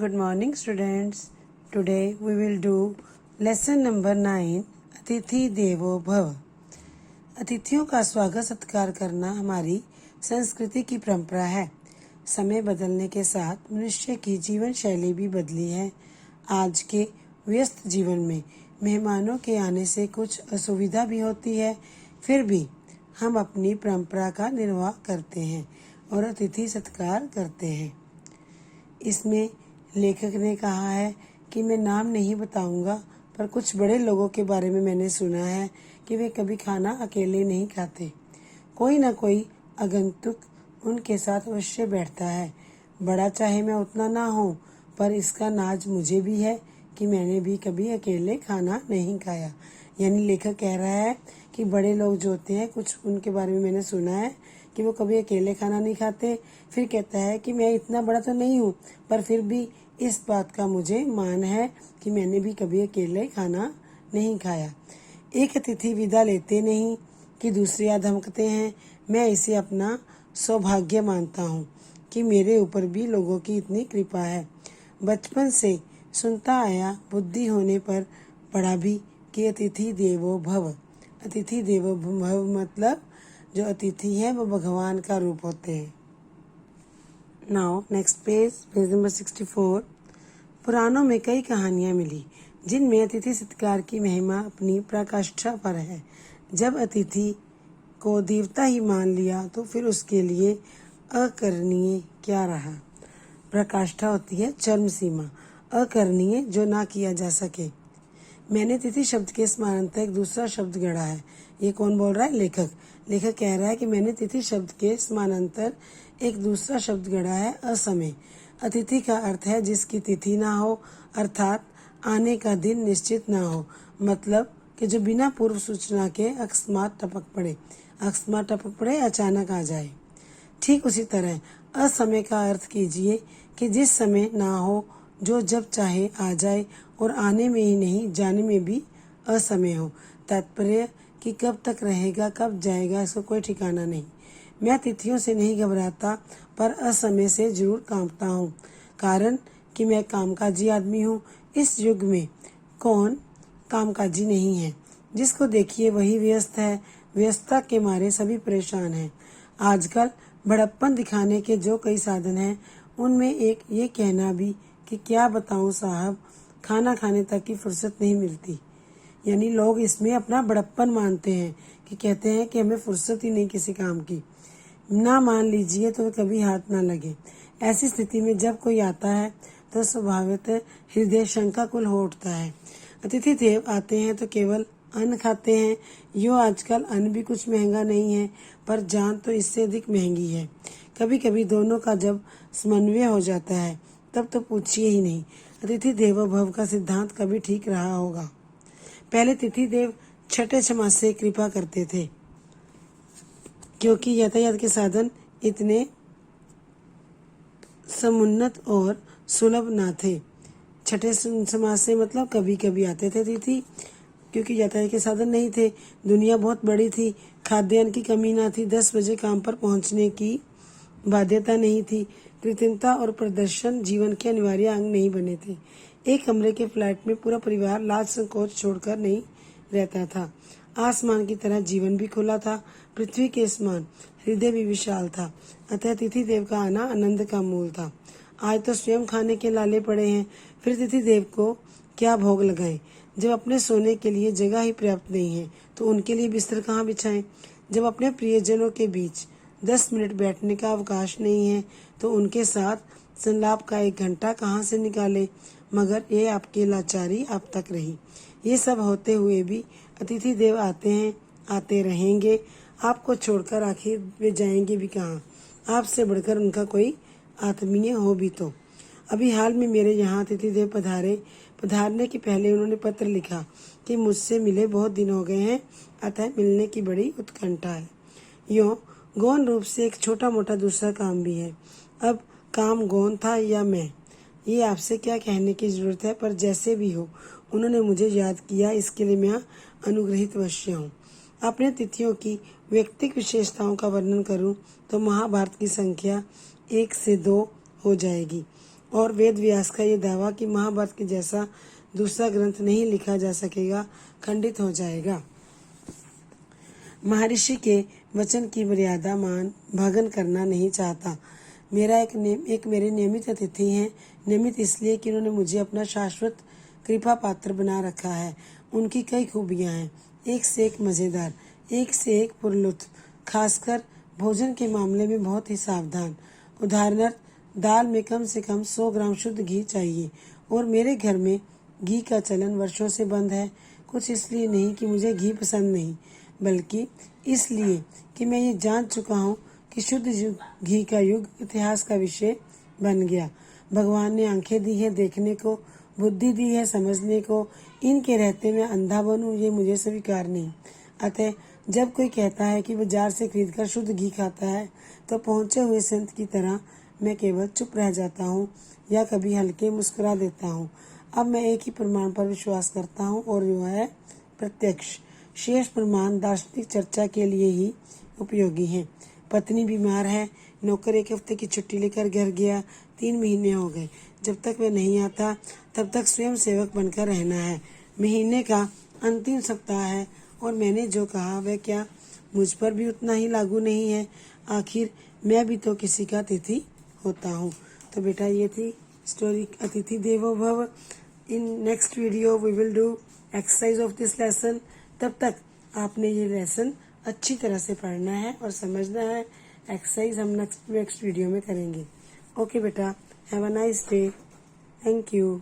Good morning, students. Today we will do lesson number 9, अतिथि देवो भव। अतिथियों का स्वागत सत्कार करना हमारी संस्कृति की परंपरा है। समय बदलने के साथ मनुष्य की जीवन शैली भी बदली है। आज के व्यस्त जीवन में मेहमानों के आने से कुछ असुविधा भी होती है, फिर भी हम अपनी परंपरा का निर्वाह करते हैं और अतिथि सत्कार करते हैं। इसमें लेखक ने कहा है कि मैं नाम नहीं बताऊंगा, पर कुछ बड़े लोगों के बारे में मैंने सुना है कि वे कभी खाना अकेले नहीं खाते। कोई न कोई आगंतुक उनके साथ अवश्य बैठता है। बड़ा चाहे मैं उतना ना हूँ, पर इसका नाज मुझे भी है कि मैंने भी कभी अकेले खाना नहीं खाया। यानी लेखक कह रहा है कि बड़े लोग जो होते हैं, कुछ उनके बारे में मैंने सुना है कि वो कभी अकेले खाना नहीं खाते। फिर कहता है कि मैं इतना बड़ा तो नहीं हूँ, पर फिर भी इस बात का मुझे मान है कि मैंने भी कभी अकेले खाना नहीं खाया। एक अतिथि विदा लेते नहीं कि दूसरे या धमकते हैं। मैं इसे अपना सौभाग्य मानता हूँ कि मेरे ऊपर भी लोगों की इतनी कृपा है। बचपन से सुनता आया, बुद्धि होने पर पढ़ा भी कि अतिथि देवो भव। अतिथि देवो भव मतलब जो अतिथि है वो भगवान का रूप होते हैं। Now next page number 64। पुराणों में कई कहानियां मिली जिनमें अतिथि सत्कार की महिमा अपनी पराकाष्ठा पर है। जब अतिथि को देवता ही मान लिया तो फिर उसके लिए अकरणीय क्या रहा। पराकाष्ठा होती है चरम सीमा, अकरणीय जो ना किया जा सके। मैंने तिथि शब्द के समानांतर एक दूसरा शब्द गढ़ा है। ये कौन बोल रहा है? लेखक। लेखक कह रहा है कि मैंने तिथि शब्द के समानांतर एक दूसरा शब्द गढ़ा है, असमय। अतिथि का अर्थ है जिसकी तिथि ना हो, अर्थात आने का दिन निश्चित ना हो। मतलब कि जो बिना पूर्व सूचना के अकस्मात टपक पड़े, अचानक आ जाए। ठीक उसी तरह असमय का अर्थ कीजिए कि जिस समय ना हो, जो जब चाहे आ जाए और आने में ही नहीं जाने में भी असमय हो। तात्पर्य कि कब तक रहेगा, कब जाएगा, इसका कोई ठिकाना नहीं। मैं तिथियों से नहीं घबराता, पर असमय से जरूर कांपता हूँ, कारण कि मैं कामकाजी आदमी हूँ। इस युग में कौन कामकाजी नहीं है? जिसको देखिए वही व्यस्त है। व्यस्तता के मारे सभी परेशान हैं। आजकल बड़प्पन दिखाने के जो कई साधन हैं, उनमें एक ये कहना भी कि क्या बताऊं साहब, खाना खाने तक की फुर्सत नहीं मिलती। यानी लोग इसमें अपना बड़प्पन मानते हैं कि कहते हैं कि हमें फुर्सत ही नहीं किसी काम की। ना मान लीजिए तो कभी हाथ ना लगे। ऐसी स्थिति में जब कोई आता है तो स्वभावतः हृदय शंकाकुल हो उठता है। अतिथि देव आते हैं तो केवल अन्न खाते हैं। यो आजकल अन्न भी कुछ महंगा नहीं है, पर जान तो इससे अधिक महंगी है। कभी कभी दोनों का जब समन्वय हो जाता है तब तो पूछिए ही नहीं। अतिथि देवो भव का सिद्धांत कभी ठीक रहा होगा। पहले तिथि देव छठे समास से कृपा करते थे, क्योंकि यातायात के साधन इतने समुन्नत और सुलभ न थे। छठे समास से मतलब कभी कभी आते थे तिथि, क्योंकि यातायात के साधन नहीं थे। दुनिया बहुत बड़ी थी, खाद्यान्न की कमी न थी, 10 बजे काम पर पहुंचने की बाध्यता नहीं थी। कृत्रिमता और प्रदर्शन जीवन के अनिवार्य अंग नहीं बने थे। एक कमरे के फ्लैट में पूरा परिवार लाज संकोच छोड़कर नहीं रहता था। आसमान की तरह जीवन भी खुला था, पृथ्वी के समान हृदय भी विशाल था। अतः तिथि देव का आना आनंद का मूल था। आज तो स्वयं खाने के लाले पड़े हैं, फिर तिथि देव को क्या भोग लगाएं। जब अपने सोने के लिए जगह ही पर्याप्त नहीं है तो उनके लिए बिस्तर कहाँ बिछाएं। जब अपने प्रियजनों के बीच 10 मिनट बैठने का अवकाश नहीं है तो उनके साथ संलाप का 1 घंटा कहाँ से निकाले। मगर ये आपकी लाचारी अब तक रही। ये सब होते हुए भी अतिथि देव आते हैं, आते रहेंगे। आपको छोड़कर आखिर वे जाएंगे भी कहाँ? आपसे बढ़कर उनका कोई आत्मीय हो भी तो। अभी हाल में मेरे यहाँ अतिथि देव पधारने के पहले उन्होंने पत्र लिखा कि मुझसे मिले बहुत दिन हो गए हैं, अतः मिलने की बड़ी उत्कंठा है। यूँ गौण रूप से एक छोटा मोटा दूसरा काम भी है। अब काम गौण था या मैं, ये आपसे क्या कहने की जरूरत है, पर जैसे भी हो उन्होंने मुझे याद किया, इसके लिए मैं अनुग्रहित अवश्य हूँ। अपने तिथियों की व्यक्तिगत विशेषताओं का वर्णन करूं तो महाभारत की संख्या 1 से 2 हो जाएगी। और वेद व्यास का ये दावा कि महाभारत के जैसा दूसरा ग्रंथ नहीं लिखा जा सकेगा खंडित हो जाएगा। महर्षि के वचन की मर्यादा मान भंगन करना नहीं चाहता। मेरा एक मेरे नियमित अतिथि हैं। नियमित इसलिए कि उन्होंने मुझे अपना शाश्वत कृपा पात्र बना रखा है। उनकी कई खूबियां हैं, एक से एक मज़ेदार, एक से एक पुरलुत्फ, खासकर भोजन के मामले में बहुत ही सावधान। उदाहरणार्थ, दाल में कम से कम 100 ग्राम शुद्ध घी चाहिए और मेरे घर में घी का चलन वर्षों से बंद है। कुछ इसलिए नहीं कि मुझे घी पसंद नहीं, बल्कि इसलिए कि मैं ये जान चुका हूँ कि शुद्ध घी का युग इतिहास का विषय बन गया। भगवान ने आंखें दी है देखने को, बुद्धि दी है समझने को, इनके रहते मैं अंधा बनूं ये मुझे स्वीकार नहीं। अतः जब कोई कहता है कि बाजार से खरीदकर शुद्ध घी खाता है, तो पहुँचे हुए संत की तरह मैं केवल चुप रह जाता हूँ या कभी हल्के मुस्कुरा देता हूँ। अब मैं एक ही प्रमाण पर विश्वास करता हूँ और जो है प्रत्यक्ष। शेष प्रमाण दार्शनिक चर्चा के लिए ही उपयोगी हैं। पत्नी बीमार है, नौकर 1 हफ्ते की छुट्टी लेकर घर गया, 3 महीने हो गए। जब तक वह नहीं आता तब तक स्वयं सेवक बनकर रहना है। महीने का अंतिम सप्ताह है और मैंने जो कहा वह क्या मुझ पर भी उतना ही लागू नहीं है? आखिर मैं भी तो किसी का अतिथि होता हूँ। तो बेटा ये थी स्टोरी अतिथि देवो भव। In next video we will do exercise of this lesson. तब तक आपने ये लेसन अच्छी तरह से पढ़ना है और समझना है। एक्सरसाइज हम नेक्स्ट वीडियो में करेंगे। ओके बेटा, have a nice day. Thank you.